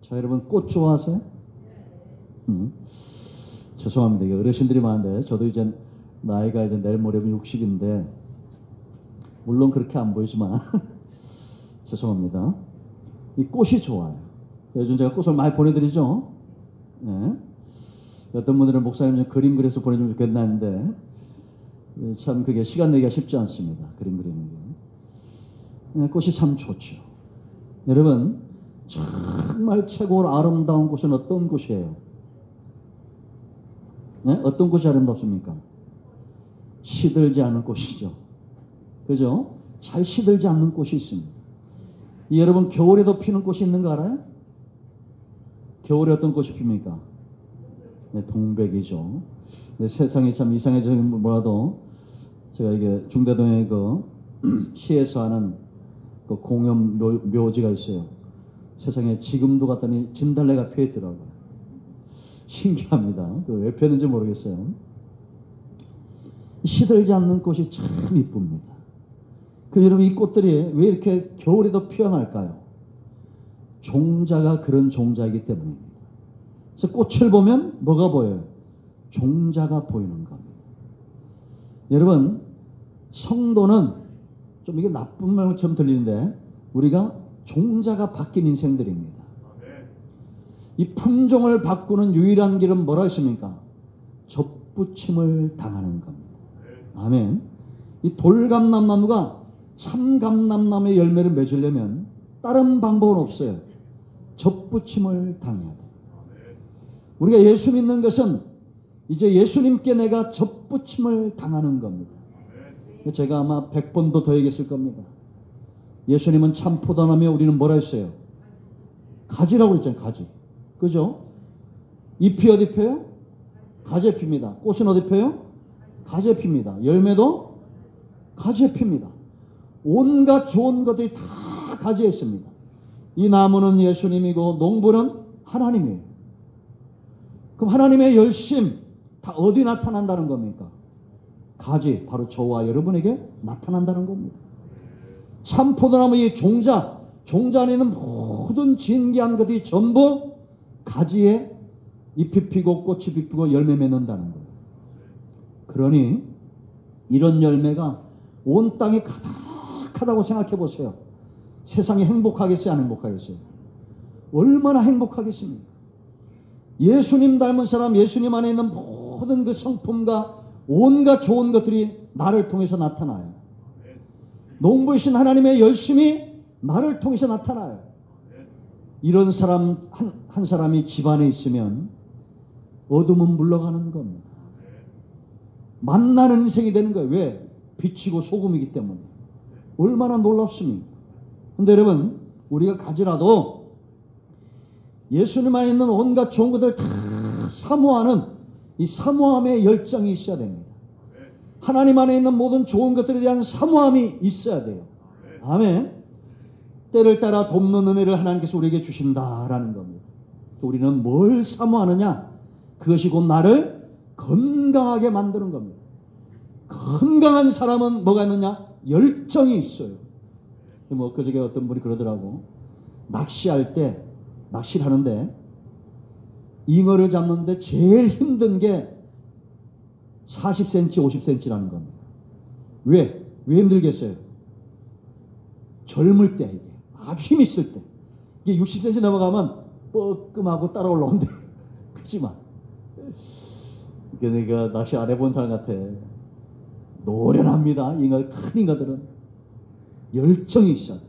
자, 여러분 꽃 좋아하세요? 죄송합니다. 이게 어르신들이 많은데 저도 이제 나이가 이제 내일 모레면 60인데 물론 그렇게 안 보이지만 죄송합니다. 이 꽃이 좋아요. 요즘 제가 꽃을 많이 보내드리죠. 네. 어떤 분들은 목사님 좀 그림 그려서 보내주면 좋겠나 했는데 참 그게 시간 내기가 쉽지 않습니다. 그림 그리는 게. 네, 꽃이 참 좋죠. 여러분 정말 최고로 아름다운 곳은 어떤 곳이에요? 네? 어떤 곳이 아름답습니까? 시들지 않은 곳이죠. 그죠? 잘 시들지 않는 곳이 있습니다. 여러분 겨울에도 피는 꽃이 있는 거 알아요? 겨울에 어떤 꽃이 핍니까? 네, 동백이죠. 네, 세상이 참 이상해지는 뭐라도 제가 이게 중대동에 그 시에서 하는 그 공연 묘지가 있어요. 세상에 지금도 갔더니 진달래가 피어 있더라고요. 신기합니다. 왜 피었는지 모르겠어요. 시들지 않는 꽃이 참 이쁩니다. 그럼 여러분 이 꽃들이 왜 이렇게 겨울에도 피어날까요? 종자가 그런 종자이기 때문입니다. 그래서 꽃을 보면 뭐가 보여요? 종자가 보이는 겁니다. 여러분 성도는 좀 이게 나쁜 말처럼 들리는데 우리가 종자가 바뀐 인생들입니다. 이 품종을 바꾸는 유일한 길은 뭐라 했습니까? 접붙임을 당하는 겁니다. 아멘. 이 돌감람나무가 참감람나무의 열매를 맺으려면 다른 방법은 없어요. 접붙임을 당해야 돼요. 우리가 예수 믿는 것은 이제 예수님께 내가 접붙임을 당하는 겁니다. 제가 아마 100번도 더 얘기했을 겁니다. 예수님은 참 포도나무에 우리는 뭐라 했어요? 가지라고 했잖아요. 가지. 그죠? 잎이 어디 펴요? 가지에 핍니다. 꽃은 어디 펴요? 가지에 핍니다. 열매도 가지에 핍니다. 온갖 좋은 것들이 다 가지에 있습니다. 이 나무는 예수님이고 농부는 하나님이에요. 그럼 하나님의 열심 다 어디 나타난다는 겁니까? 가지, 바로 저와 여러분에게 나타난다는 겁니다. 참 포도나무의 종자 안에 있는 모든 진귀한 것이 전부 가지에 잎이 피고 꽃이 피고 열매 맺는다는 거예요. 그러니 이런 열매가 온 땅에 가득하다고 생각해 보세요. 세상이 행복하겠어요? 안 행복하겠어요? 얼마나 행복하겠습니까? 예수님 닮은 사람, 예수님 안에 있는 모든 그 성품과 온갖 좋은 것들이 나를 통해서 나타나요. 농부이신 하나님의 열심이 나를 통해서 나타나요. 이런 사람 한 사람이 집안에 있으면 어둠은 물러가는 겁니다. 만나는 인생이 되는 거예요. 왜? 빛이고 소금이기 때문에. 얼마나 놀랍습니까? 그런데 여러분 우리가 가지라도 예수님 안에 있는 온갖 좋은 것들 다 사모하는 이 사모함의 열정이 있어야 됩니다. 하나님 안에 있는 모든 좋은 것들에 대한 사모함이 있어야 돼요. 아멘. 때를 따라 돕는 은혜를 하나님께서 우리에게 주신다라는 겁니다. 우리는 뭘 사모하느냐? 그것이 곧 나를 건강하게 만드는 겁니다. 건강한 사람은 뭐가 있느냐? 열정이 있어요. 뭐 그저께 어떤 분이 그러더라고. 낚시할 때 낚시를 하는데 잉어를 잡는데 제일 힘든 게 40cm, 50cm라는 겁니다. 왜 힘들겠어요? 젊을 때, 이게 아주 힘 있을 때. 이게 60cm 넘어가면 뻐끔하고 따라 올라온대. 그렇지만 내가 낚시 안 해본 사람 같아. 노련합니다. 큰 잉어들은 열정이 있어야 돼.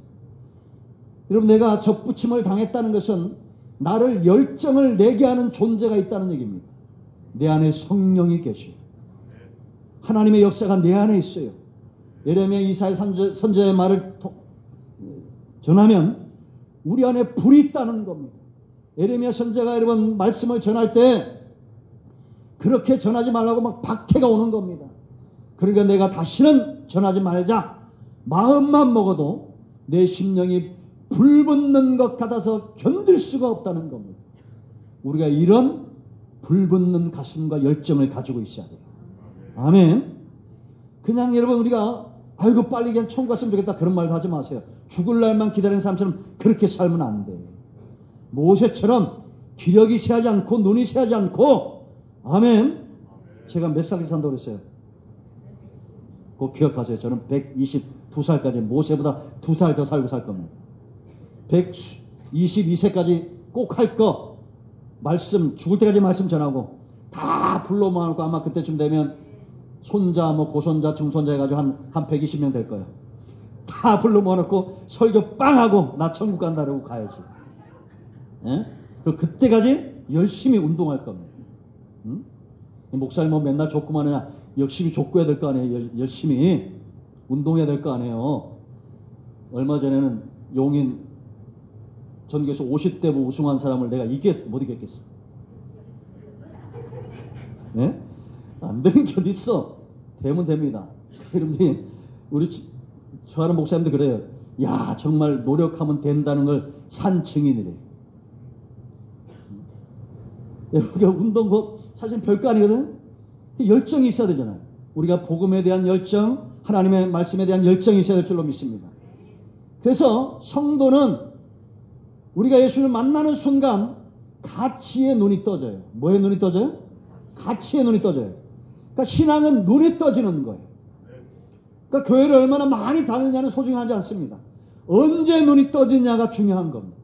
여러분 내가 접붙임을 당했다는 것은 나를 열정을 내게 하는 존재가 있다는 얘기입니다. 내 안에 성령이 계시고 하나님의 역사가 내 안에 있어요. 예레미야 이사야 선지자의 말을 전하면 우리 안에 불이 있다는 겁니다. 예레미야 선지자가 여러분 말씀을 전할 때 그렇게 전하지 말라고 막 박해가 오는 겁니다. 그러니까 내가 다시는 전하지 말자. 마음만 먹어도 내 심령이 불붙는 것 같아서 견딜 수가 없다는 겁니다. 우리가 이런 불붙는 가슴과 열정을 가지고 있어야 돼요. 아멘. 그냥 여러분 우리가 아이고 빨리 그냥 천국 갔으면 좋겠다 그런 말도 하지 마세요. 죽을 날만 기다리는 사람처럼 그렇게 살면 안 돼. 모세처럼 기력이 쇠하지 않고 눈이 쇠하지 않고, 아멘. 제가 몇 살까지 산다고 그랬어요? 꼭 기억하세요. 저는 122살까지 모세보다 2살 더 살고 살 겁니다. 122세까지 꼭 할 거, 말씀, 죽을 때까지 말씀 전하고 다 불러 모아놓고 아마 그때쯤 되면 손자, 뭐 고손자, 증손자 해가지고 한 120명 될 거예요. 다 불러 모아놓고 설교 빵 하고 나 천국 간다라고 가야지. 예? 그리고 그때까지 열심히 운동할 겁니다. 응? 목사님 뭐 맨날 족구만 하냐? 열심히 족구해야 될 거 아니에요. 열심히 운동해야 될 거 아니에요. 얼마 전에는 용인 전교에서 50대부 우승한 사람을 내가 못 이겼겠어. 네? 안 되는 게 어디 있어. 되면 됩니다. 여러분이 우리 좋아하는 목사님들 그래요. 야, 정말 노력하면 된다는 걸 산 증인이래. 여러분, 운동 사실 별거 아니거든. 열정이 있어야 되잖아요. 우리가 복음에 대한 열정, 하나님의 말씀에 대한 열정이 있어야 될 줄로 믿습니다. 그래서 성도는 우리가 예수를 만나는 순간 가치의 눈이 떠져요. 뭐에 눈이 떠져요? 가치의 눈이 떠져요. 그러니까 신앙은 눈이 떠지는 거예요. 그러니까 교회를 얼마나 많이 다니느냐는 소중하지 않습니다. 언제 눈이 떠지냐가 중요한 겁니다.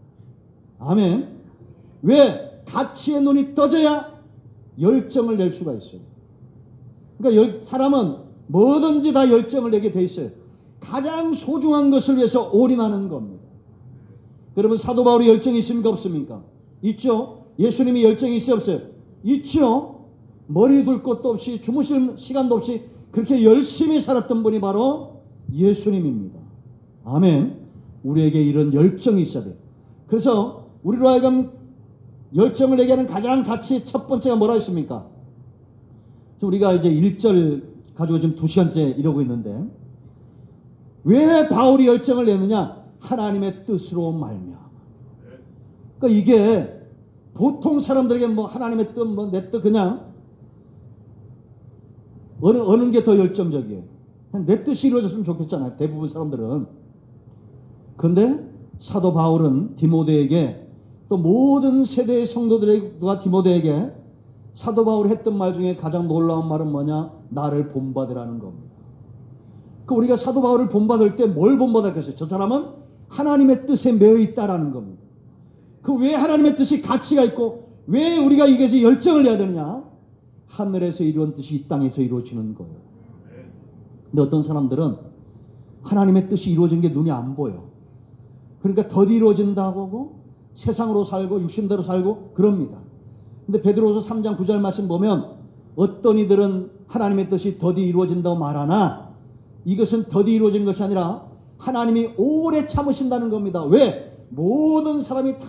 아멘. 왜? 가치의 눈이 떠져야 열정을 낼 수가 있어요. 그러니까 사람은 뭐든지 다 열정을 내게 돼 있어요. 가장 소중한 것을 위해서 올인하는 겁니다. 여러분, 사도 바울이 열정이 있습니까? 없습니까? 있죠. 예수님이 열정이 있어요? 없어요? 있죠. 머리 둘 곳도 없이 주무실 시간도 없이 그렇게 열심히 살았던 분이 바로 예수님입니다. 아멘. 우리에게 이런 열정이 있어야 돼요. 그래서 우리로 하여금 열정을 내게 하는 가장 가치 첫 번째가 뭐라 했습니까? 우리가 이제 1절 가지고 지금 2시간째 이러고 있는데, 왜 바울이 열정을 내느냐? 하나님의 뜻으로 말미암아. 그러니까 이게 보통 사람들에게 뭐 하나님의 뜻, 뭐 내 뜻 그냥 어느 게 더 열정적이에요? 내 뜻이 이루어졌으면 좋겠잖아요. 대부분 사람들은. 그런데 사도 바울은 디모데에게, 또 모든 세대의 성도들과 디모데에게 사도 바울이 했던 말 중에 가장 놀라운 말은 뭐냐? 나를 본받으라는 겁니다. 그 우리가 사도 바울을 본받을 때 뭘 본받았겠어요? 저 사람은 하나님의 뜻에 매여 있다라는 겁니다. 그 왜 하나님의 뜻이 가치가 있고 왜 우리가 이것에 열정을 내야 되느냐? 하늘에서 이루어진 뜻이 이 땅에서 이루어지는 거예요. 근데 어떤 사람들은 하나님의 뜻이 이루어진 게 눈이 안 보여. 그러니까 더디 이루어진다고 하고 세상으로 살고 육신대로 살고 그럽니다. 근데 베드로후서 3장 9절 말씀 보면 어떤 이들은 하나님의 뜻이 더디 이루어진다고 말하나 이것은 더디 이루어진 것이 아니라 하나님이 오래 참으신다는 겁니다. 왜? 모든 사람이 다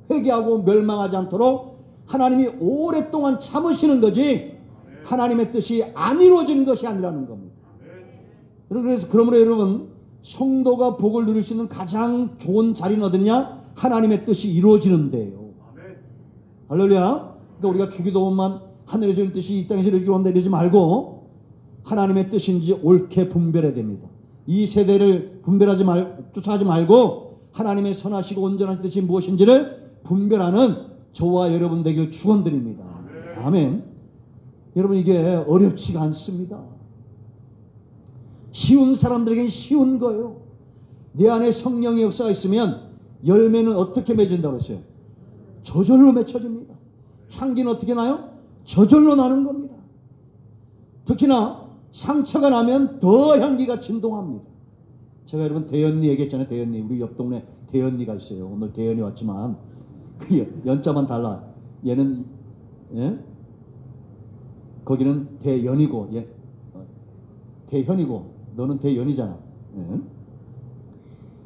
회개하고 멸망하지 않도록 하나님이 오랫동안 참으시는 거지 하나님의 뜻이 안 이루어지는 것이 아니라는 겁니다. 그래서 그러므로 여러분, 성도가 복을 누릴 수 있는 가장 좋은 자리는 어디냐? 하나님의 뜻이 이루어지는 데요. 할렐루야. 그러니까 우리가 주기도문만 하늘에서 이룬 뜻이 이 땅에서 이루어지기로 한다 이러지 말고 하나님의 뜻인지 옳게 분별해야 됩니다. 이 세대를 쫓아가지 말고 하나님의 선하시고 온전한 뜻이 무엇인지를 분별하는 저와 여러분 되길 축원드립니다. 아멘. 여러분, 이게 어렵지가 않습니다. 쉬운 사람들에게는 쉬운 거예요. 내 안에 성령의 역사가 있으면 열매는 어떻게 맺은다고 했어요? 저절로 맺혀집니다. 향기는 어떻게 나요? 저절로 나는 겁니다. 특히나 상처가 나면 더 향기가 진동합니다. 제가 여러분 대연리 얘기했잖아요. 대연리. 우리 옆 동네 대연리가 있어요. 오늘 대연이 왔지만 그 연자만 달라. 얘는 거기는 대연이고 대현이고 너는 대연이잖아.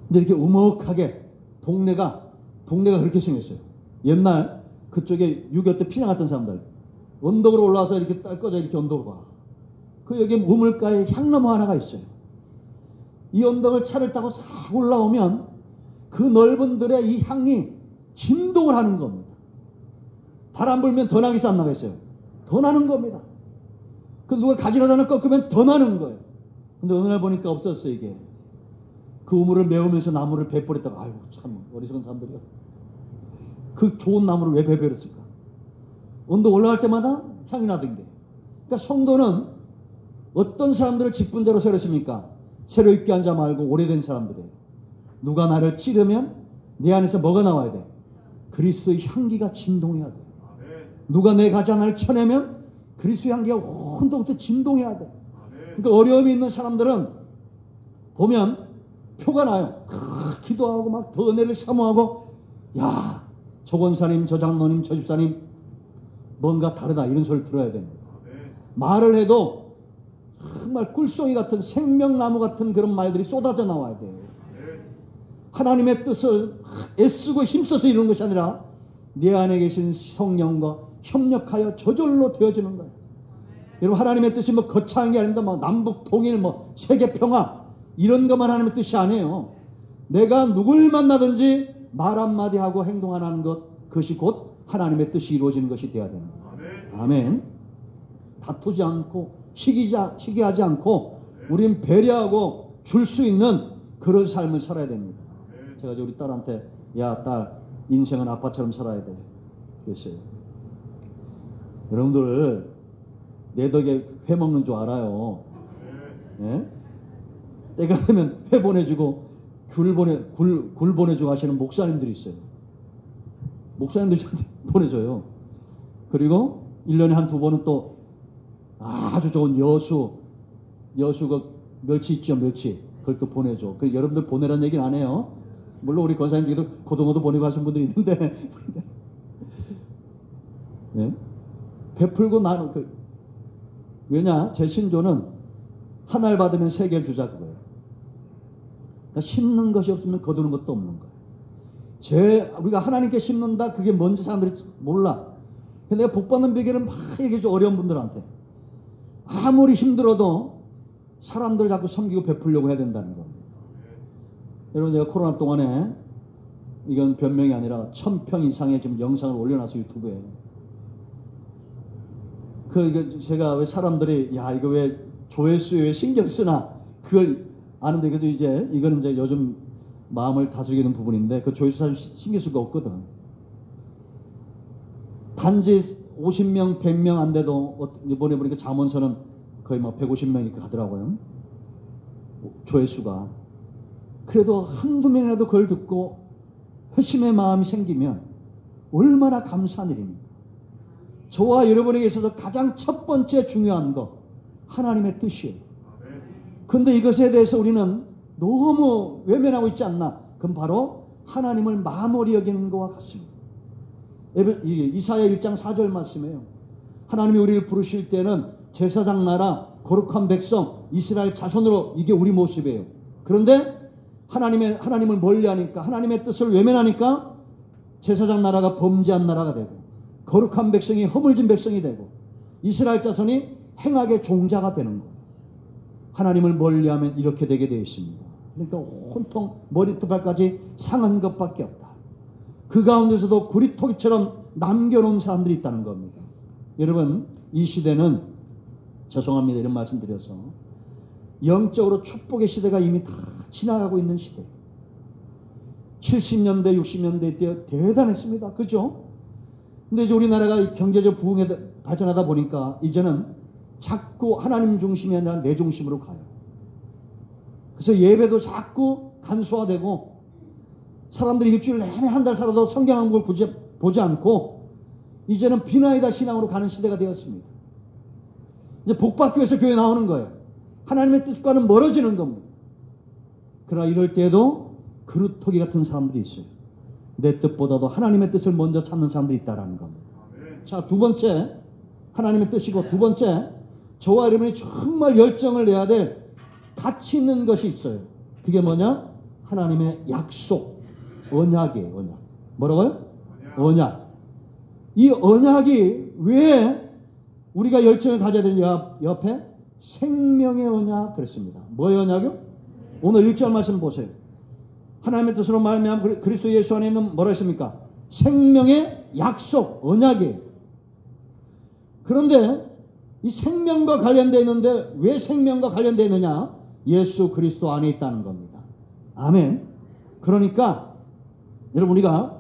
근데 이렇게 우먹하게 동네가 그렇게 생겼어요. 옛날 그쪽에 6.25 때 피난갔던 사람들 언덕으로 올라와서 이렇게 딸꺼져 이렇게 언덕으로 가. 그 여기 우물가에 향나무 하나가 있어요. 이 언덕을 차를 타고 싹 올라오면 그 넓은 들에 이 향이 진동을 하는 겁니다. 바람 불면 더 나겠어 안 나겠어요? 더 나는 겁니다. 그 누가 가지가지 하나 꺾으면 더 나는 거예요. 근데 어느 날 보니까 없었어요. 이게 그 우물을 메우면서 나무를 베뿌렸다가 아이고 참 어리석은 사람들이요. 그 좋은 나무를 왜 베버렸을까? 언덕 올라갈 때마다 향이 나던데. 그러니까 성도는 어떤 사람들을 직분자로 세웠습니까? 새로 입교한 자 말고 오래된 사람들이에요. 누가 나를 찌르면 내 안에서 뭐가 나와야 돼? 그리스도의 향기가 진동해야 돼. 누가 내 가지 하나를 쳐내면 그리스도의 향기가 온도부터 진동해야 돼. 그러니까 어려움이 있는 사람들은 보면 표가 나요. 기도하고 막 더 은혜를 사모하고, 야, 저 권사님, 저 장로님, 저 집사님 뭔가 다르다 이런 소리를 들어야 됩니다. 말을 해도 정말 꿀송이 같은 생명나무 같은 그런 말들이 쏟아져 나와야 돼요. 하나님의 뜻을 애쓰고 힘써서 이루는 것이 아니라 내 안에 계신 성령과 협력하여 저절로 되어지는 거예요. 여러분, 하나님의 뜻이 뭐 거창한 게 아닙니다. 뭐 남북 통일, 뭐 세계 평화 이런 것만 하나님의 뜻이 아니에요. 내가 누굴 만나든지 말 한마디 하고 행동 하나 하는 것, 그것이 곧 하나님의 뜻이 이루어지는 것이 되어야 됩니다. 아멘. 다투지 않고 시기하지 않고 우린 배려하고 줄 수 있는 그런 삶을 살아야 됩니다. 제가 우리 딸한테, 야, 딸, 인생은 아빠처럼 살아야 돼 그랬어요. 여러분들 내 덕에 회 먹는 줄 알아요. 예? 때가 되면 회 보내주고 굴 보내주고 하시는 목사님들이 있어요. 목사님들이 저한테 보내줘요. 그리고 1년에 한두 번은 또 아주 좋은 여수 그 멸치 있죠, 멸치. 그걸 또 보내줘. 그 여러분들 보내라는 얘기는 안 해요. 물론 우리 권사님 중에도 고등어도 보내고 하신 분들이 있는데 네? 베풀고 나는 왜냐? 제 신조는 하나를 받으면 세 개를 주자 그거예요. 그러니까 심는 것이 없으면 거두는 것도 없는 거예요. 우리가 하나님께 심는다, 그게 뭔지 사람들이 몰라. 근데 내가 복받는 비결은 막 얘기해줘, 어려운 분들한테. 아무리 힘들어도 사람들 자꾸 섬기고 베풀려고 해야 된다는 겁니다. 여러분, 제가 코로나 동안에, 이건 변명이 아니라 1000평 이상의 지금 영상을 올려놔서 유튜브에. 제가 왜 사람들이, 야, 이거 왜 조회수에 왜 신경 쓰나? 그걸 아는데, 그래도 이거는 이제 요즘 마음을 다스리는 부분인데, 그 조회수 사실 신경 쓸 거 없거든. 단지 50명, 100명 안 돼도, 이번에 보니까 잠언서는 거의 막 150명이 가더라고요. 조회수가. 그래도 한두 명이라도 그걸 듣고 회심의 마음이 생기면 얼마나 감사한 일입니까? 저와 여러분에게 있어서 가장 첫 번째 중요한 거, 하나님의 뜻이에요. 그런데 이것에 대해서 우리는 너무 외면하고 있지 않나? 그건 바로 하나님을 마무리 여기는 것과 같습니다. 이사야 1장 4절 말씀이에요. 하나님이 우리를 부르실 때는 제사장 나라, 거룩한 백성, 이스라엘 자손으로, 이게 우리 모습이에요. 그런데 하나님을 멀리하니까, 하나님의 뜻을 외면하니까 제사장 나라가 범죄한 나라가 되고, 거룩한 백성이 허물진 백성이 되고, 이스라엘 자손이 행악의 종자가 되는 거예요. 하나님을 멀리하면 이렇게 되게 되어 있습니다. 그러니까 온통 머리부터 발까지 상한 것밖에 없다. 그 가운데서도 구리토기처럼 남겨놓은 사람들이 있다는 겁니다. 여러분, 이 시대는, 죄송합니다, 이런 말씀 드려서, 영적으로 축복의 시대가 이미 다 지나가고 있는 시대. 70년대, 60년대 때 대단했습니다. 그죠? 근데 이제 우리나라가 경제적 부흥에 발전하다 보니까 이제는 자꾸 하나님 중심이 아니라 내 중심으로 가요. 그래서 예배도 자꾸 간소화되고, 사람들이 일주일 내내 한 달 살아도 성경 한 권을 보지 않고 이제는 비나이다 신앙으로 가는 시대가 되었습니다. 이제 복받기 위해서 교회 나오는 거예요. 하나님의 뜻과는 멀어지는 겁니다. 그러나 이럴 때에도 그루터기 같은 사람들이 있어요. 내 뜻보다도 하나님의 뜻을 먼저 찾는 사람들이 있다는 겁니다. 자, 두 번째, 하나님의 뜻이고, 두 번째, 저와 여러분이 정말 열정을 내야 될 가치 있는 것이 있어요. 그게 뭐냐? 하나님의 약속, 언약이에요. 언약. 뭐라고요? 언약. 이 언약이 왜 우리가 열정을 가져야 되는 옆에 생명의 언약 그랬습니다. 뭐의 언약이요? 오늘 1절 말씀 보세요. 하나님의 뜻으로 말미암아 그리스도 예수 안에 있는 뭐라 했습니까? 생명의 약속, 언약이에요. 그런데 이 생명과 관련되어 있는데 왜 생명과 관련되어 있느냐? 예수 그리스도 안에 있다는 겁니다. 아멘. 그러니까 여러분, 우리가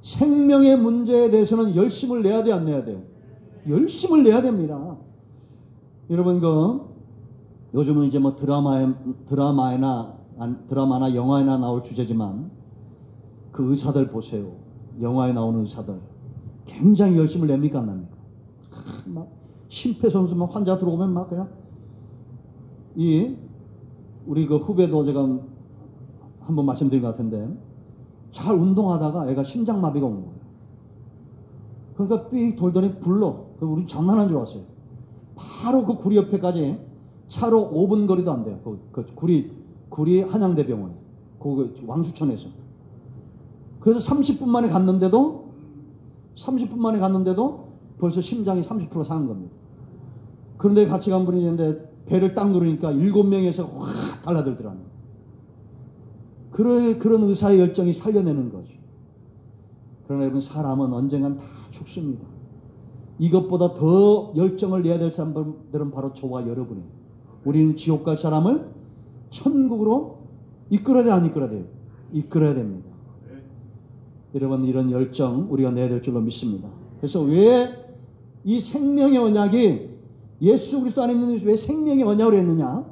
생명의 문제에 대해서는 열심을 내야 돼, 안 내야 돼요? 열심을 내야 됩니다. 여러분, 요즘은 이제 뭐 드라마나 영화에나 나올 주제지만 그 의사들 보세요. 영화에 나오는 의사들. 굉장히 열심을 냅니까, 안 납니까? 막 심폐소생술 막 환자 들어오면 막 그냥 우리 그 후배도 제가 한번 말씀드린 것 같은데 잘 운동하다가 애가 심장마비가 온 거예요. 그러니까 삑 돌더니 불러. 우리 장난한 줄 알았어요. 바로 그 구리 옆에까지 차로 5분 거리도 안 돼요. 그 구리 한양대병원에. 그 왕수천에서. 그래서 30분 만에 갔는데도 벌써 심장이 30% 상한 겁니다. 그런데 같이 간 분이 있는데 배를 딱 누르니까 7명에서 확 달라들더라고요. 그런 의사의 열정이 살려내는 거죠. 그러나 여러분, 사람은 언젠간 다 죽습니다. 이것보다 더 열정을 내야 될 사람들은 바로 저와 여러분이에요. 우리는 지옥 갈 사람을 천국으로 이끌어야 돼, 안 이끌어야 돼요? 이끌어야 됩니다. 여러분, 이런 열정 우리가 내야 될 줄로 믿습니다. 그래서 왜 이 생명의 언약이 예수 그리스도 안에 있는 왜 생명의 언약으로 했느냐?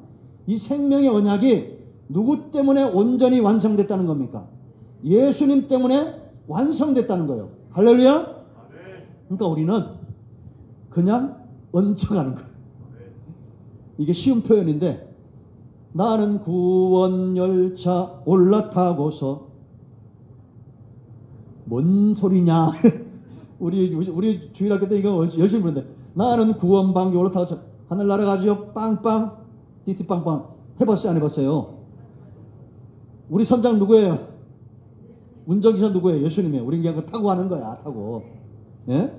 이 생명의 언약이 누구 때문에 온전히 완성됐다는 겁니까? 예수님 때문에 완성됐다는 거예요. 할렐루야? 그러니까 우리는 그냥 얹혀가는 거예요. 이게 쉬운 표현인데, 나는 구원열차 올라타고서 뭔 소리냐? 우리 주일학교 때 이거 열심히 부르는데, 나는 구원방귀 올라타고서 하늘 날아가지요. 빵빵 띠띠빵빵. 해봤어요, 안 해봤어요? 우리 선장 누구예요? 운전기사 누구예요? 예수님이에요. 우리 그냥 타고 가는 거야, 타고. 예?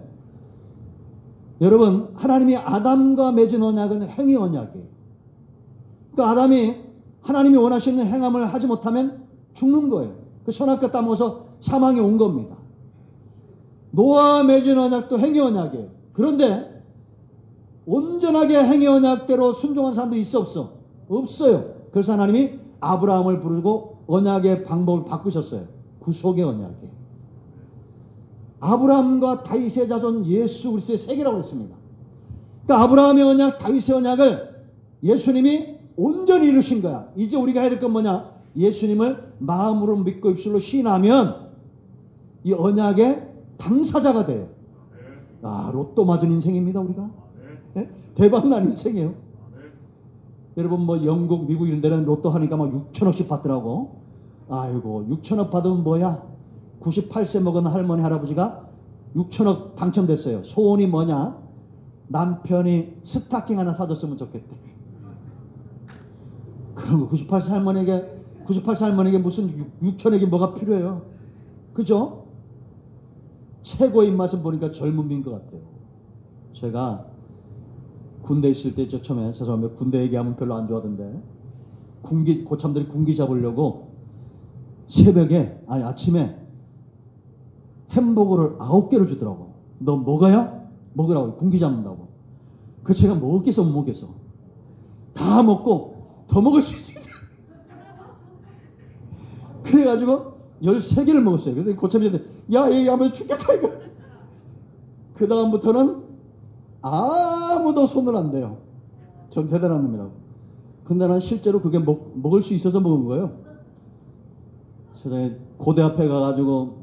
여러분, 하나님이 아담과 맺은 언약은 행위 언약이에요. 그러니까 아담이 하나님이 원하시는 행함을 하지 못하면 죽는 거예요. 그 선악과 따먹어서 사망이 온 겁니다. 노아와 맺은 언약도 행위 언약이에요. 그런데 온전하게 행위 언약대로 순종한 사람도 있어, 없어? 없어요. 그래서 하나님이 아브라함을 부르고 언약의 방법을 바꾸셨어요. 구속의 언약이에요. 아브라함과 다윗의 자손 예수 그리스도의 세계라고 했습니다. 그러니까 아브라함의 언약, 다윗의 언약을 예수님이 온전히 이루신 거야. 이제 우리가 해야 될 건 뭐냐? 예수님을 마음으로 믿고 입술로 시인하면 이 언약의 당사자가 돼요. 로또 맞은 인생입니다, 우리가. 네? 대박난 인생이에요. 여러분, 뭐 영국, 미국 이런 데는 로또 하니까 막 6천억씩 받더라고. 아이고, 6천억 받으면 뭐야? 98세 먹은 할머니, 할아버지가 6천억 당첨됐어요. 소원이 뭐냐? 남편이 스타킹 하나 사줬으면 좋겠대. 그럼 98세 할머니에게 무슨 6천억이 뭐가 필요해요? 그죠? 최고의 입맛은 보니까 젊은 미인 것 같아요. 제가 군대 있을 때 처음에 죄송합니다. 군대 얘기하면 별로 안 좋아하던데 고참들이 군기 잡으려고 아침에 햄버거를 9개를 주더라고. 너 먹어야? 먹으라고. 군기 잡는다고. 그 제가 먹겠어, 못 먹겠어. 다 먹고 더 먹을 수 있어요. 그래가지고 13개를 먹었어요. 그래서 고참들한테 야, 얘 하면 죽겠다 이거. 그 다음부터는 아무도 손을 안 대요. 전 대단한 놈이라고. 근데 난 실제로 그게 먹을 수 있어서 먹은 거예요. 세상에 고대 앞에 가가지고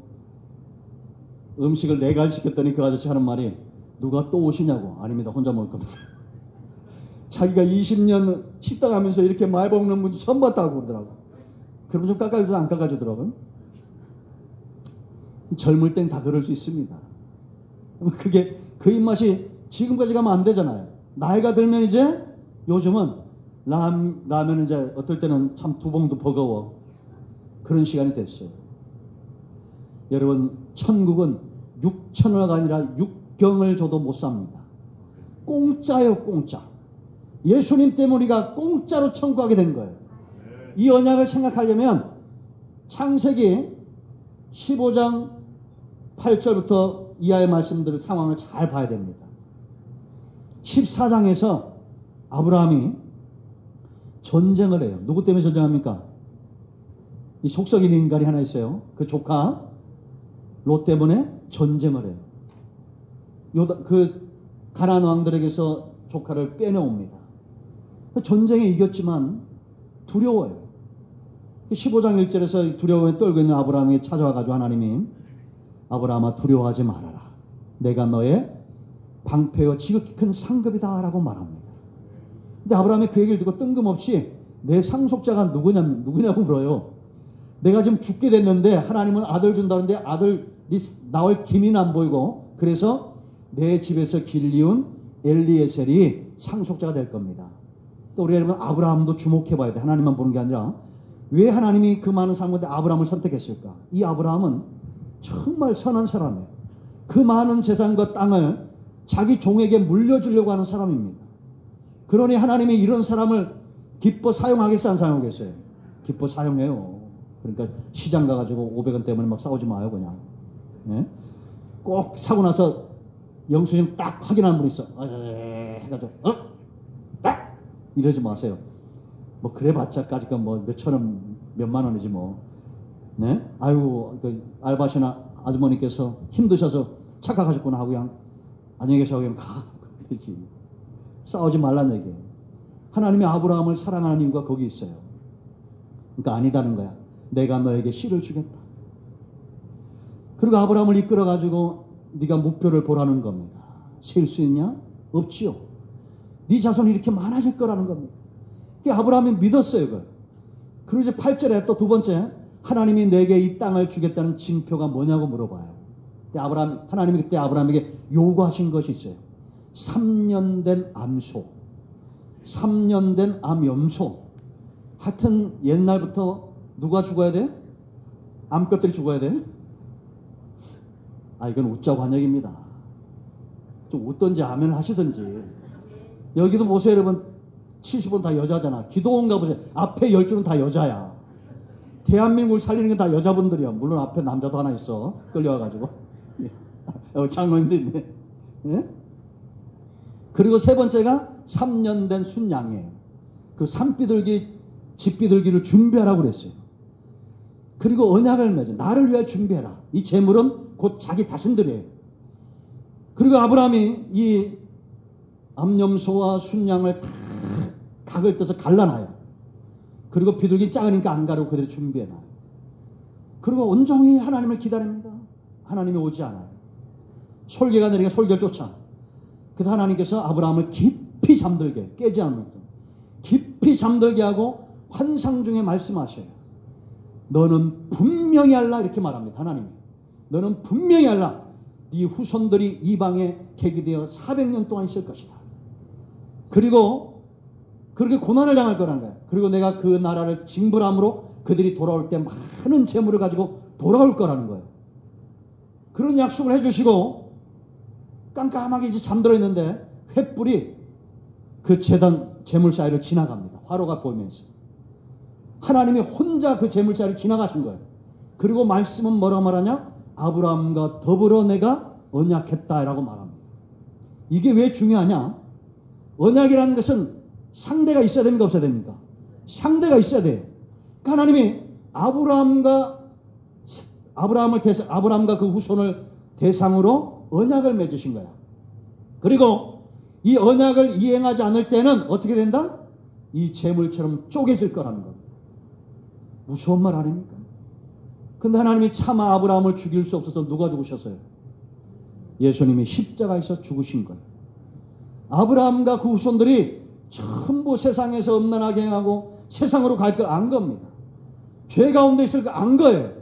음식을 4가지 시켰더니 그 아저씨 하는 말이 누가 또 오시냐고. 아닙니다. 혼자 먹을 겁니다. 자기가 20년 식당 하면서 이렇게 많이 먹는 분 처음 봤다고 그러더라고. 그러면 좀 깎아주도 안 깎아주더라고요. 젊을 땐 다 그럴 수 있습니다. 그게 그 입맛이 지금까지 가면 안 되잖아요. 나이가 들면 이제 요즘은 라면은 이제 어떨 때는 참 두 봉도 버거워. 그런 시간이 됐어요. 여러분, 천국은 6천억 아니라 6경을 줘도 못 삽니다. 공짜요, 공짜. 예수님 때문에 우리가 공짜로 천국 가게 된 거예요. 이 언약을 생각하려면 창세기 15장 8절부터 이하의 말씀들 상황을 잘 봐야 됩니다. 14장에서 아브라함이 전쟁을 해요. 누구 때문에 전쟁합니까? 이 속썩이는 인간이 하나 있어요. 그 조카 롯 때문에 전쟁을 해요. 그 가나안 왕들에게서 조카를 빼내옵니다. 전쟁에 이겼지만 두려워요. 15장 1절에서 두려움에 떨고 있는 아브라함에게 찾아와가지고 하나님이 아브라함아 두려워하지 말아라. 내가 너의 방패와 지극히 큰 상급이다 라고 말합니다. 근데 아브라함이 그 얘기를 듣고 뜬금없이 내 상속자가 누구냐고 물어요. 내가 지금 죽게 됐는데 하나님은 아들 준다는데 아들이 나올 기미는 안 보이고 그래서 내 집에서 길리운 엘리에셀이 상속자가 될 겁니다. 또 우리 여러분 아브라함도 주목해 봐야 돼. 하나님만 보는 게 아니라 왜 하나님이 그 많은 사람 가운데 아브라함을 선택했을까? 이 아브라함은 정말 선한 사람이에요. 그 많은 재산과 땅을 자기 종에게 물려주려고 하는 사람입니다. 그러니 하나님이 이런 사람을 기뻐 사용하겠어요? 안 사용하겠어요? 기뻐 사용해요. 그러니까 시장 가가지고 500원 때문에 막 싸우지 마요 그냥. 예? 꼭 사고 나서 영수증 딱 확인하는 분 있어. 해가지고 딱 이러지 마세요. 뭐 그래봤자까지가 뭐 몇천 원, 몇만 원이지 뭐. 네? 아이고 그 알바시나 아주머니께서 힘드셔서 착각하셨구나 하고 그냥 안녕히 계셔 그냥 가. 그렇지. 싸우지 말란 얘기예요. 하나님이 아브라함을 사랑하는 이유가 거기 있어요. 그러니까 아니다는 거야. 내가 너에게 씨를 주겠다. 그리고 아브라함을 이끌어가지고 네가 목표를 보라는 겁니다. 셀 수 있냐? 없지요. 네 자손이 이렇게 많아질 거라는 겁니다. 아브라함이 믿었어요. 그걸. 그리고 이제 8절에 또 두 번째 하나님이 내게 이 땅을 주겠다는 징표가 뭐냐고 물어봐요. 하나님이 그때 아브라함에게 요구하신 것이 있어요. 3년 된 암소, 3년 된 암염소. 하여튼 옛날부터 누가 죽어야 돼? 암것들이 죽어야 돼? 이건 웃자고 한 얘기입니다. 좀 웃던지 아멘을 하시던지. 여기도 보세요 여러분. 70은 다 여자잖아. 기도원 가보세요. 앞에 10줄은 다 여자야. 대한민국을 살리는 건 다 여자분들이야. 물론 앞에 남자도 하나 있어. 끌려와가지고. 장로님도 있네. 예? 그리고 세 번째가 3년 된 순양이에요. 그 산비둘기, 집비둘기를 준비하라고 그랬어요. 그리고 언약을 맺어. 나를 위해 준비해라. 이 재물은 곧 자기 자신들이에요. 그리고 아브라함이 이 암염소와 순양을 다 각을 떠서 갈라놔요. 그리고 비둘기 작으니까 안 가려고 그대로 준비해놔요. 그리고 온종일 하나님을 기다립니다. 하나님이 오지 않아요. 솔개가 내리니까 솔개를 쫓아. 그래서 하나님께서 아브라함을 깊이 잠들게, 깨지 않는 것, 깊이 잠들게 하고 환상 중에 말씀하셔요. 너는 분명히 알라 이렇게 말합니다. 하나님이. 너는 분명히 알라. 네 후손들이 이방에 객이되어 400년 동안 있을 것이다. 그리고 그렇게 고난을 당할 거라는 거예요. 그리고 내가 그 나라를 징벌함으로 그들이 돌아올 때 많은 재물을 가지고 돌아올 거라는 거예요. 그런 약속을 해주시고 깜깜하게 이제 잠들어 있는데 횃불이 그 제단 재물 사이를 지나갑니다. 화로가 보이면서. 하나님이 혼자 그 재물 사이를 지나가신 거예요. 그리고 말씀은 뭐라고 말하냐? 아브라함과 더불어 내가 언약했다라고 말합니다. 이게 왜 중요하냐? 언약이라는 것은 상대가 있어야 됩니까? 없어야 됩니까? 상대가 있어야 돼요. 그러니까 하나님이 아브라함과 그 후손을 대상으로 언약을 맺으신 거야. 그리고 이 언약을 이행하지 않을 때는 어떻게 된다? 이 재물처럼 쪼개질 거라는 겁니다. 무서운 말 아닙니까? 근데 하나님이 차마 아브라함을 죽일 수 없어서 누가 죽으셨어요? 예수님이 십자가에서 죽으신 거예요. 아브라함과 그 후손들이 전부 세상에서 음란하게 행하고 세상으로 갈 걸 안 겁니다. 죄 가운데 있을 거 안 거예요.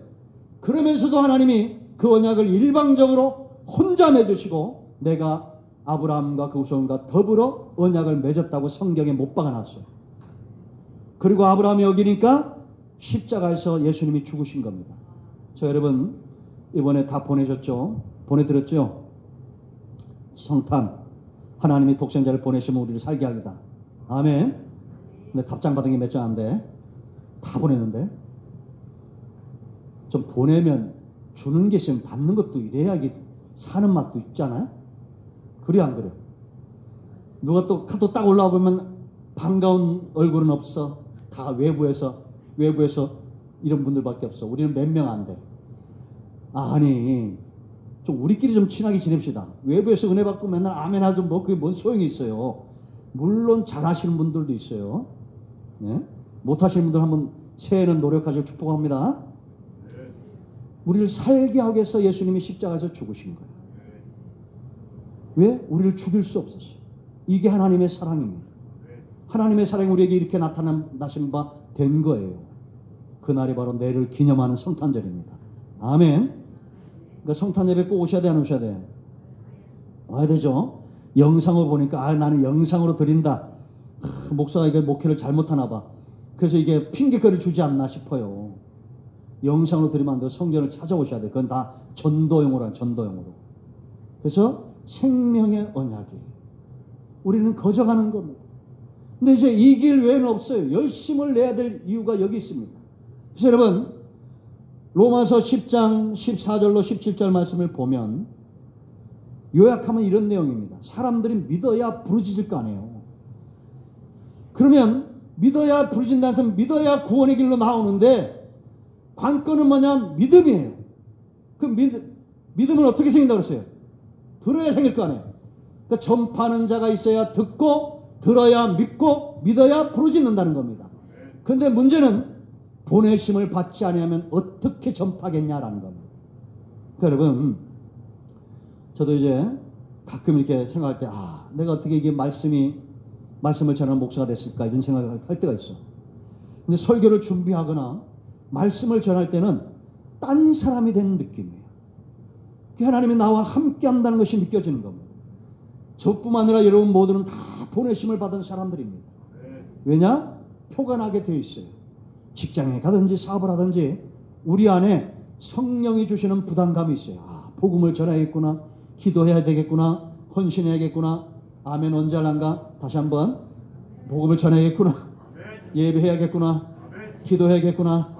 그러면서도 하나님이 그 언약을 일방적으로 혼자 맺으시고 내가 아브라함과 그 후손과 더불어 언약을 맺었다고 성경에 못 박아놨어요. 그리고 아브라함이 여기니까 십자가에서 예수님이 죽으신 겁니다. 저 여러분 이번에 다 보내셨죠? 보내드렸죠? 성탄 하나님이 독생자를 보내시면 우리를 살게 하겠다. 아멘. 근데 답장 받은 게 몇 장 안 돼. 다 보냈는데 좀 보내면 주는 게 있으면 받는 것도 이래야 이게 사는 맛도 있잖아요. 그래 안 그래? 누가 또 카톡 딱 올라와 보면 반가운 얼굴은 없어. 다 외부에서 이런 분들밖에 없어. 우리는 몇 명 안 돼. 아니, 좀 우리끼리 좀 친하게 지냅시다. 외부에서 은혜 받고 맨날 아멘 하죠. 뭐 그게 뭔 소용이 있어요. 물론 잘하시는 분들도 있어요. 네? 못하시는 분들 한번 새해는 노력하시고 축복합니다. 우리를 살게 하기 위해서 예수님이 십자가에서 죽으신 거예요. 왜? 우리를 죽일 수 없었어요. 이게 하나님의 사랑입니다. 하나님의 사랑이 우리에게 이렇게 나타나신 바 된 거예요. 그날이 바로 내를 기념하는 성탄절입니다. 아멘. 그러니까 성탄 예배 꼭 오셔야 돼, 안 오셔야 돼? 와야 되죠. 영상으로 보니까 나는 영상으로 드린다. 목사가 이게 목회를 잘못하나 봐. 그래서 이게 핑계거리 주지 않나 싶어요. 영상으로 드리면 안 돼요. 성전을 찾아오셔야 돼. 그건 다 전도용으로 한 전도용으로. 그래서 생명의 언약이 우리는 거저가는 겁니다. 근데 이제 이 길 외에는 없어요. 열심을 내야 될 이유가 여기 있습니다. 그래서 여러분 로마서 10장 14절로 17절 말씀을 보면 요약하면 이런 내용입니다. 사람들이 믿어야 부르짖을 거 아니에요. 그러면 믿어야 부르짖는다는 것은 믿어야 구원의 길로 나오는데 관건은 뭐냐? 믿음이에요. 그 믿음은 어떻게 생긴다고 그랬어요? 들어야 생길 거 아니에요. 그러니까 전파하는 자가 있어야 듣고 들어야 믿고 믿어야 부르짖는다는 겁니다. 그런데 문제는 보내심을 받지 않으면 어떻게 전파하겠냐라는 겁니다. 그러니까 여러분 저도 이제 가끔 이렇게 생각할 때 내가 어떻게 이게 말씀을 전하는 목사가 됐을까 이런 생각을 할 때가 있어. 근데 설교를 준비하거나 말씀을 전할 때는 딴 사람이 된 느낌이에요. 하나님이 나와 함께 한다는 것이 느껴지는 겁니다. 저뿐만 아니라 여러분 모두는 다 보내심을 받은 사람들입니다. 왜냐? 표가 나게 되어 있어요. 직장에 가든지 사업을 하든지 우리 안에 성령이 주시는 부담감이 있어요. 복음을 전해야겠구나. 기도해야 되겠구나. 헌신해야겠구나. 아멘 언제 할란가? 다시 한번 복음을 전해야겠구나. 예배해야겠구나. 기도해야겠구나.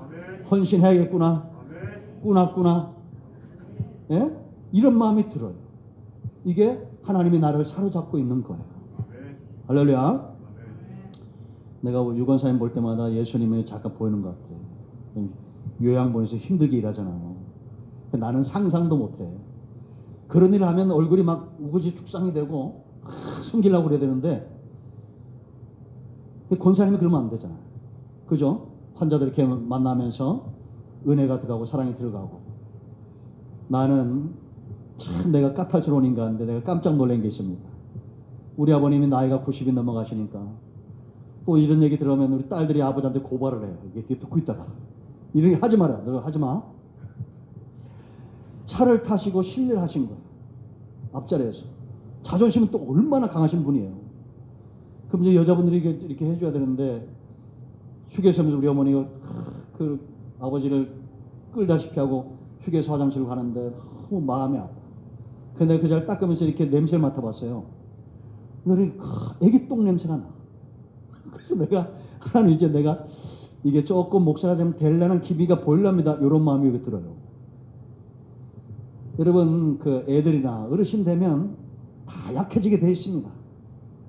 헌신해야겠구나. 꾸났구나. 예? 이런 마음이 들어요. 이게 하나님이 나를 사로잡고 있는 거예요. 할렐루야. 내가 유건사님 볼 때마다 예수님이 잠깐 보이는 것 같아요. 요양본에서 힘들게 일하잖아요. 나는 상상도 못해. 그런 일을 하면 얼굴이 막 우거지 죽상이 되고 숨기려고 그래야 되는데 권사님이 그러면 안 되잖아요. 그죠? 환자들 이렇게 만나면서 은혜가 들어가고 사랑이 들어가고. 나는 참 내가 까탈스러운 인간인데 내가 깜짝 놀란 게 있습니다. 우리 아버님이 나이가 90이 넘어가시니까 또 이런 얘기 들어오면 우리 딸들이 아버지한테 고발을 해요. 이게 듣고 있다가 이런 얘기 하지 마라. 너 하지 마. 차를 타시고 실례를 하신 거예요. 앞자리에서. 자존심은 또 얼마나 강하신 분이에요. 그럼 이제 여자분들이 이렇게 해줘야 되는데 휴게소에서 우리 어머니가 그 아버지를 끌다시피 하고 휴게소 화장실로 가는데 너무 마음이 아파. 근데 그 자리를 닦으면서 이렇게 냄새를 맡아봤어요. 근데 애기 똥 냄새가 나. 그래서 내가 하나님 이제 내가 이게 조금 목사가 좀 되려는 기미가 보일랍니다. 이런 마음이 들어요. 여러분 그 애들이나 어르신 되면 다 약해지게 돼 있습니다.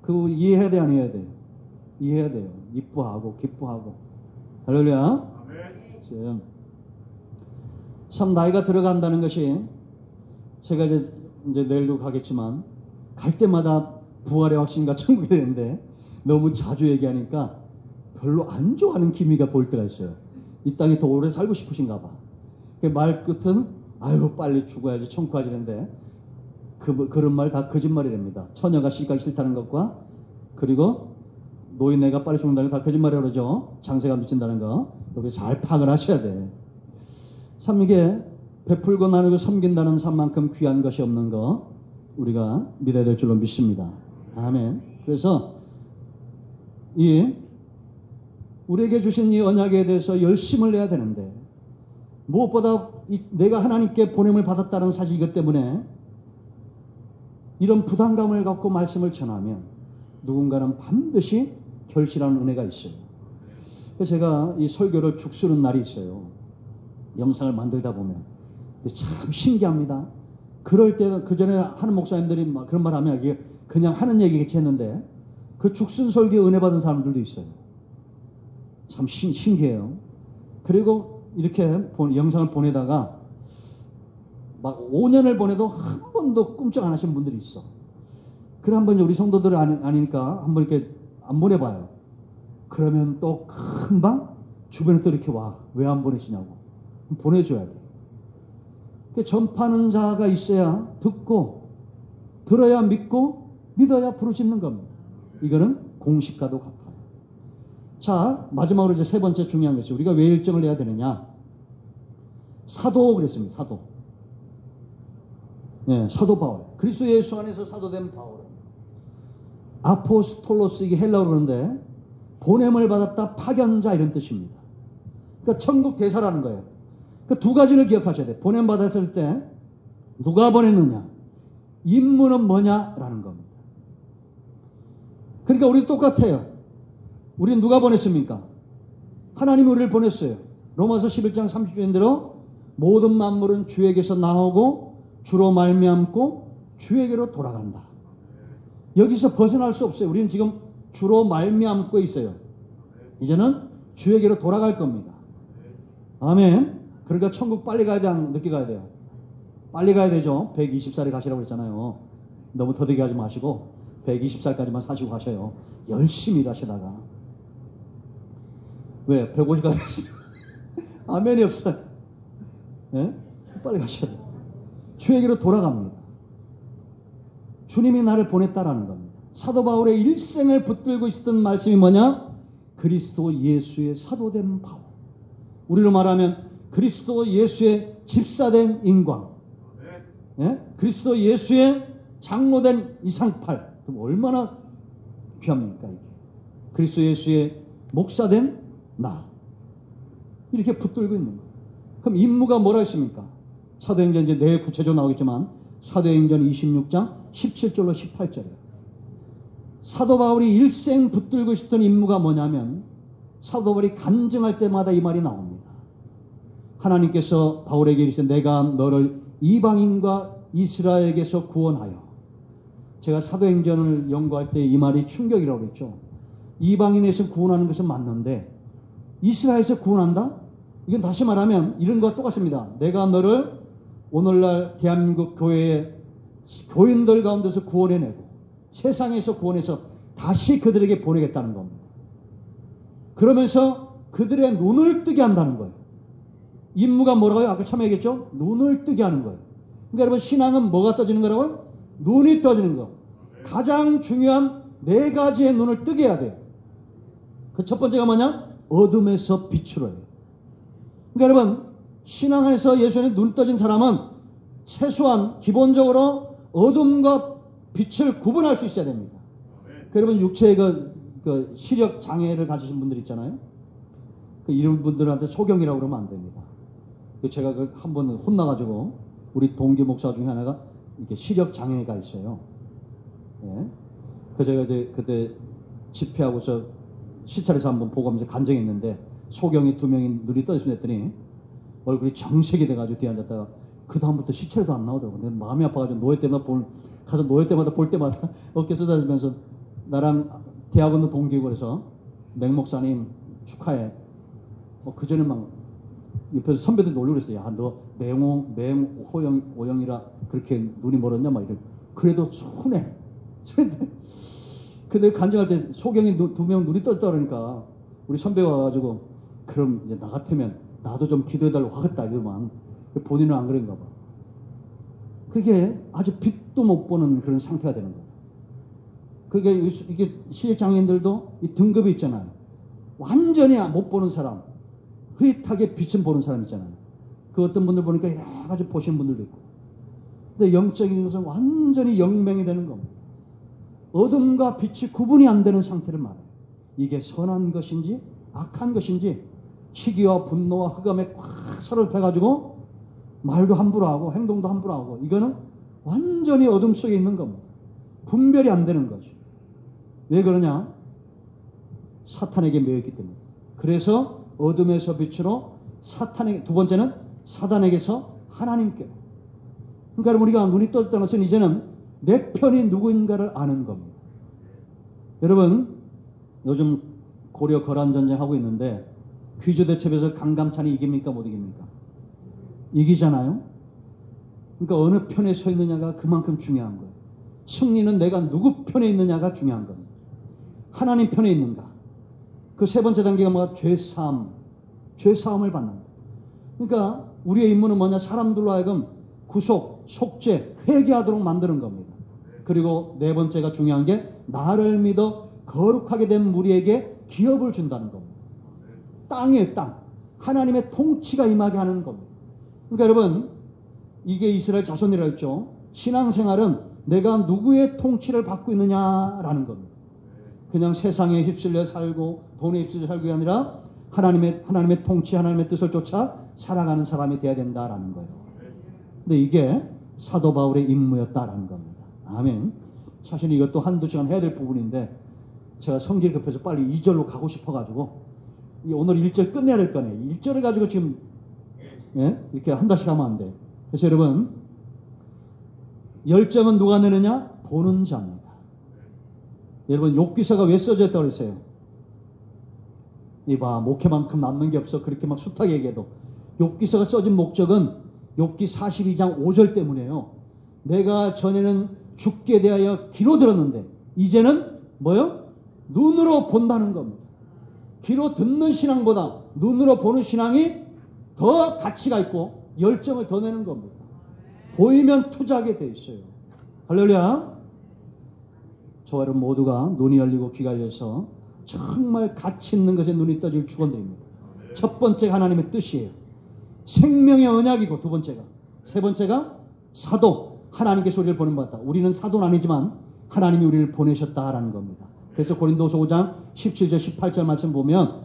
그거 이해해야 돼, 안 해야 돼? 이해해야 돼요. 이뻐하고 기뻐하고. 할렐루야. 참 나이가 들어간다는 것이 제가 이제 내일도 가겠지만 갈 때마다 부활의 확신과 천국이 되는데 너무 자주 얘기하니까 별로 안 좋아하는 기미가 보일 때가 있어요. 이 땅에 더 오래 살고 싶으신가 봐. 말 끝은 아유 빨리 죽어야지 천국 가지는데 그런 말 다 거짓말이랍니다. 처녀가 시가기 싫다는 것과 그리고 노인네가 빨리 죽는다는 거 다 거짓말이라고 그러죠. 장세가 미친다는 거. 우리 잘 파악을 하셔야 돼. 참 이게 베풀고 나누고 섬긴다는 삶만큼 귀한 것이 없는 거 우리가 믿어야 될 줄로 믿습니다. 아멘. 그래서 우리에게 주신 이 언약에 대해서 열심을 내야 되는데 무엇보다 내가 하나님께 보냄을 받았다는 사실이기 때문에 이런 부담감을 갖고 말씀을 전하면 누군가는 반드시 결실하는 은혜가 있어요. 그래서 제가 이 설교를 죽쓰는 날이 있어요. 영상을 만들다 보면. 참 신기합니다. 그럴 때 그 전에 하는 목사님들이 막 그런 말 하면 이게 그냥 하는 얘기겠지 했는데 그 죽순 설교 은혜 받은 사람들도 있어요. 참 신기해요. 그리고 이렇게 영상을 보내다가 막 5년을 보내도 한 번도 꿈쩍 안 하신 분들이 있어. 그래 한번 우리 성도들 아니니까 한번 이렇게 안 보내봐요. 그러면 또 금방 주변에 또 이렇게 와. 왜 안 보내시냐고. 보내줘야 돼. 전파하는 자가 있어야 듣고, 들어야 믿고, 믿어야 부르짖는 겁니다. 이거는 공식과도 같아요. 자, 마지막으로 이제 세 번째 중요한 것이 우리가 왜 일정을 내야 되느냐. 사도 그랬습니다. 사도. 네, 사도 바울. 그리스도 예수 안에서 사도된 바울. 아포스톨로스, 이게 헬라어로 그러는데 보냄을 받았다, 파견자 이런 뜻입니다. 그러니까 천국 대사라는 거예요. 그 두 가지를 기억하셔야 돼요. 보냄 받았을 때 누가 보냈느냐, 임무는 뭐냐라는 겁니다. 그러니까 우리도 똑같아요. 우리는 누가 보냈습니까? 하나님이 우리를 보냈어요. 로마서 11장 30절대로 모든 만물은 주에게서 나오고 주로 말미암고 주에게로 돌아간다. 여기서 벗어날 수 없어요. 우리는 지금 주로 말미암고 있어요. 이제는 주에게로 돌아갈 겁니다. 아멘. 그러니까 천국 빨리 가야 돼, 늦게 가야 돼요? 빨리 가야 되죠. 120살에 가시라고 했잖아요. 너무 더디게 하지 마시고 120살까지만 사시고 가셔요. 열심히 일하시다가. 왜? 150까지 아멘이 없어요. 네? 빨리 가셔야 돼요. 주에게로 돌아갑니다. 주님이 나를 보냈다라는 겁니다. 사도 바울의 일생을 붙들고 있었던 말씀이 뭐냐? 그리스도 예수의 사도된 바울. 우리로 말하면 그리스도 예수의 집사된 인광. 예? 그리스도 예수의 장로된 이상팔. 그럼 얼마나 귀합니까 이게? 그리스도 예수의 목사된 나. 이렇게 붙들고 있는 거예요. 그럼 임무가 뭐라 했습니까? 사도행전 이제 내일 구체적으로 나오겠지만 사도행전 26장 17절로 18절이에요. 사도 바울이 일생 붙들고 있었던 임무가 뭐냐면 사도 바울이 간증할 때마다 이 말이 나옵니다. 하나님께서 바울에게 이르시되 내가 너를 이방인과 이스라엘에게서 구원하여. 제가 사도행전을 연구할 때 이 말이 충격이라고 그랬죠. 이방인에서 구원하는 것은 맞는데 이스라엘에서 구원한다? 이건 다시 말하면 이런 것과 똑같습니다. 내가 너를 오늘날 대한민국 교회의 교인들 가운데서 구원해내고 세상에서 구원해서 다시 그들에게 보내겠다는 겁니다. 그러면서 그들의 눈을 뜨게 한다는 거예요. 임무가 뭐라고요? 아까 처음에 얘기했죠? 눈을 뜨게 하는 거예요. 그러니까 여러분 신앙은 뭐가 떠지는 거라고요? 눈이 떠지는 거. 가장 중요한 네 가지의 눈을 뜨게 해야 돼요. 그 첫 번째가 뭐냐? 어둠에서 빛으로 해요. 그러니까 여러분 신앙 안에서 예수 안에 눈 떠진 사람은 최소한 기본적으로 어둠과 빛을 구분할 수 있어야 됩니다. 여러분 육체의 그 시력 장애를 가지신 분들 있잖아요. 이런 분들한테 소경이라고 그러면 안 됩니다. 제가 한 번 혼나가지고 우리 동기 목사 중에 하나가 이렇게 시력 장애가 있어요. 예. 그래서 제가 이제 그때 집회하고서 시찰에서 한번 보고 하면서 간증했는데 소경이 2명이 눈이 떠있으면 했더니 얼굴이 정색이 돼가지고 뒤에 앉았다가 그 다음부터 시찰에도 안 나오더라고. 내가 마음이 아파가지고 가서 노예 때마다 볼 때마다 어깨 쓰다지면서 나랑 대학원도 동기고 그래서 맹 목사님 축하해. 그 전에 막 옆에서 선배들 놀리고 그랬어요. 야, 너 오영이라 그렇게 눈이 멀었냐? 막 이래. 그래도 순해. 근데 간증할 때 소경이 2명 눈이 떴다 그러니까 우리 선배가 와가지고 그럼 이제 나 같으면 나도 좀 기도해달라고 하겠다 이러면 본인은 안 그런가 봐. 그게 아주 빛도 못 보는 그런 상태가 되는 거예요. 그게 이게 시력장애인들도 이 등급이 있잖아요. 완전히 못 보는 사람, 흐릿하게 빛은 보는 사람 있잖아요. 그 어떤 분들 보니까 여러 가지 보시는 분들도 있고. 근데 영적인 것은 완전히 영맹이 되는 겁니다. 어둠과 빛이 구분이 안 되는 상태를 말해요. 이게 선한 것인지 악한 것인지 시기와 분노와 흑암에 꽉 사로잡혀가지고 말도 함부로 하고 행동도 함부로 하고 이거는 완전히 어둠 속에 있는 겁니다. 분별이 안 되는 거죠. 왜 그러냐? 사탄에게 매였기 때문에. 그래서 어둠에서 빛으로 사탄에게, 두 번째는 사단에게서 하나님께. 그러니까 우리가 눈이 떴다는 것은 이제는 내 편이 누구인가를 아는 겁니다. 여러분 요즘 고려 거란 전쟁 하고 있는데 귀주 대첩에서 강감찬이 이깁니까 못 이깁니까? 이기잖아요. 그러니까 어느 편에 서 있느냐가 그만큼 중요한 거예요. 승리는 내가 누구 편에 있느냐가 중요한 겁니다. 하나님 편에 있는가. 그 세 번째 단계가 뭐가? 죄사함을 받는다. 그러니까 우리의 임무는 뭐냐? 사람들로 하여금 구속, 속죄, 회개하도록 만드는 겁니다. 그리고 네 번째가 중요한 게 나를 믿어 거룩하게 된 무리에게 기업을 준다는 겁니다. 땅이에요, 땅. 하나님의 통치가 임하게 하는 겁니다. 그러니까 여러분, 이게 이스라엘 자손이라 했죠. 신앙생활은 내가 누구의 통치를 받고 있느냐라는 겁니다. 그냥 세상에 휩쓸려 살고 돈에 휩쓸려 살고가 아니라 하나님의 통치, 하나님의 뜻을 쫓아 살아가는 사람이 되어야 된다라는 거예요. 근데 이게 사도 바울의 임무였다라는 겁니다. 아멘. 사실 이것도 한두 시간 해야 될 부분인데 제가 성질 급해서 빨리 2절로 가고 싶어가지고 오늘 1절 끝내야 될 거네요. 1절을 가지고 지금 이렇게 한 달씩 하면 안 돼. 그래서 여러분, 열정은 누가 내느냐? 보는 자입니다. 여러분, 욥기서가 왜 써졌다고 그랬어요? 이봐, 목회만큼 남는 게 없어. 그렇게 막 숱하게 얘기해도. 욥기서가 써진 목적은 욥기 42장 5절 때문에요. 내가 전에는 죽게 대하여 귀로 들었는데 이제는 뭐요? 눈으로 본다는 겁니다. 귀로 듣는 신앙보다 눈으로 보는 신앙이 더 가치가 있고 열정을 더 내는 겁니다. 보이면 투자하게 돼 있어요. 할렐루야. 저와 여러분 모두가 눈이 열리고 귀가 열려서 정말 가치 있는 것에 눈이 떠질 축원드립니다. 첫 번째가 하나님의 뜻이에요. 생명의 언약이고, 두 번째가, 세 번째가 사도, 하나님께서 우리를 보낸 것 같다. 우리는 사도는 아니지만 하나님이 우리를 보내셨다라는 겁니다. 그래서 고린도서 5장 17절 18절 말씀 보면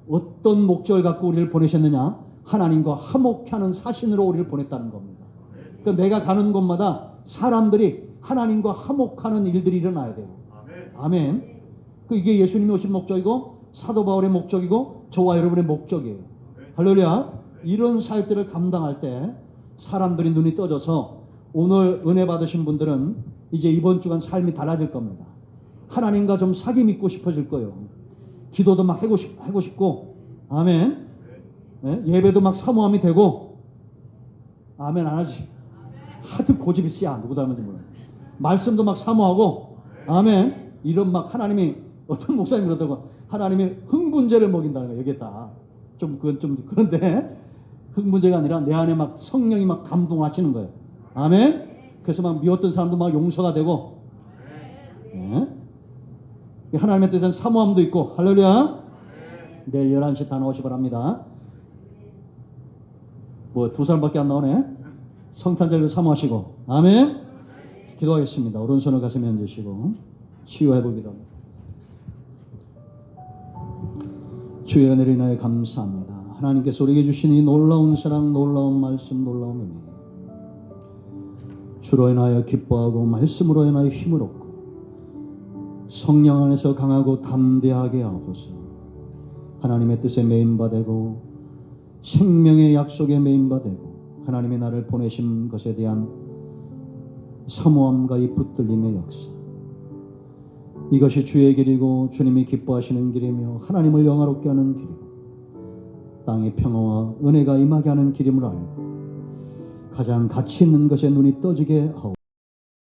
어떤 목적을 갖고 우리를 보내셨느냐? 하나님과 화목하는 사신으로 우리를 보냈다는 겁니다. 그러니까 내가 가는 곳마다 사람들이 하나님과 화목하는 일들이 일어나야 돼요. 아멘. 이게 예수님이 오신 목적이고 사도 바울의 목적이고 저와 여러분의 목적이에요. 할렐루야. 이런 사역들을 감당할 때 사람들이 눈이 떠져서 오늘 은혜 받으신 분들은 이제 이번 주간 삶이 달라질 겁니다. 하나님과 좀 사귐 있고 싶어질 거예요. 기도도 막 하고 싶고, 아멘. 예배도 막 사모함이 되고, 아멘 안 하지. 하도 고집이 씨야. 누구 닮은지 몰라. 말씀도 막 사모하고, 아멘. 이런 막 하나님이, 어떤 목사님 그러더라고. 하나님이 흥분제를 먹인다는 거예요. 여기에다. 그건 좀 그런데, 흥분제가 아니라 내 안에 막 성령이 막 감동하시는 거예요. 아멘. 그래서 막 미웠던 사람도 막 용서가 되고, 하나님의 뜻은 사모함도 있고, 할렐루야. 내일 11시 다 나오시 바랍니다. 뭐 2사람밖에 안 나오네. 성탄절을 사모하시고, 아멘. 기도하겠습니다. 오른손을 가슴에 얹으시고 치유해보기도 합니다. 주의 은혜를 인하여 감사합니다. 하나님께서 우리에게 주신 이 놀라운 사랑, 놀라운 말씀, 놀라운 은혜, 주로 인하여 기뻐하고 말씀으로 인하여 힘을 얻고 성령 안에서 강하고 담대하게 하옵소서. 하나님의 뜻에 메인바되고 생명의 약속에 메인바되고 하나님의 나를 보내신 것에 대한 사모함과 이 붙들림의 역사, 이것이 주의 길이고 주님이 기뻐하시는 길이며 하나님을 영화롭게 하는 길이고 땅의 평화와 은혜가 임하게 하는 길임을 알고 가장 가치 있는 것에 눈이 떠지게 하옵소서.